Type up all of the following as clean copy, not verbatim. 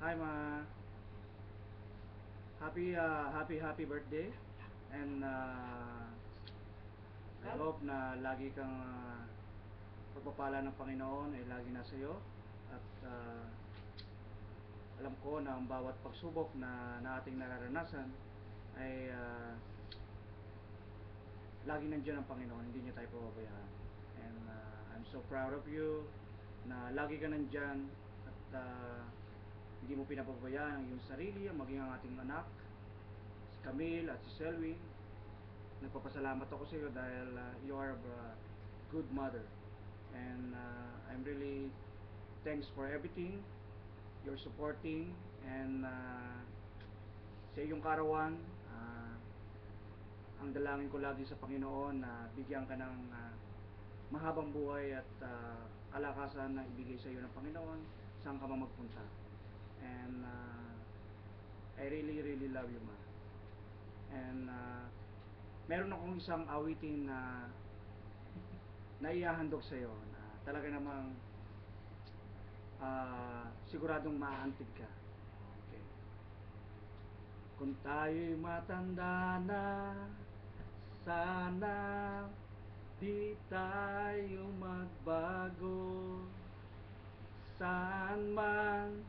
Hi ma. Happy birthday. And I hope na lagi kang pagpapala ng Panginoon ay lagi nasa iyo. At alam ko na ang bawat pagsubok na ating nararanasan ay lagi nandiyan ang Panginoon, hindi niya tayo pababayaan. And I'm so proud of you na lagi ka nandiyan at hindi mo pinapabayaan ang iyong sarili, maging ang ating anak, si Camille at si Selwyn. Nagpapasalamat ako sa iyo dahil you are a good mother. And I'm really thanks for everything you're supporting. And sa iyong karawan, ang dalangin ko lagi sa Panginoon na bigyan ka ng mahabang buhay at kalakasan na ibigay sa iyo ng Panginoon saan ka man magpunta. And I really love you, ma. And meron akong isang awitin na naihahandog sa iyo na talaga namang siguradong maaantig ka. Okay. Kung tayo'y matanda na, sana di tayo magbago. Saan man,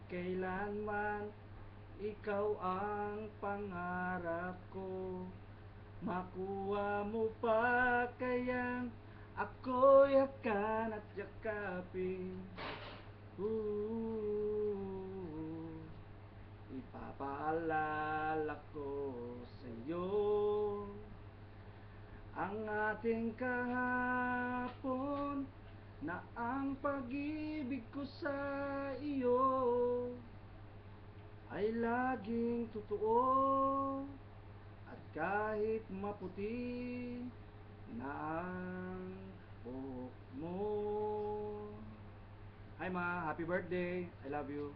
kailanman, ikaw ang pangarap ko. Makuha mo pa kayang ako'y hakan at yakapin. Ipapaalala ko sa'yo ang ating kahapon, na ang pag-ibig ko sa iyo ay laging totoo. At kahit maputi na ang buhok mo. Hi ma, happy birthday. I love you.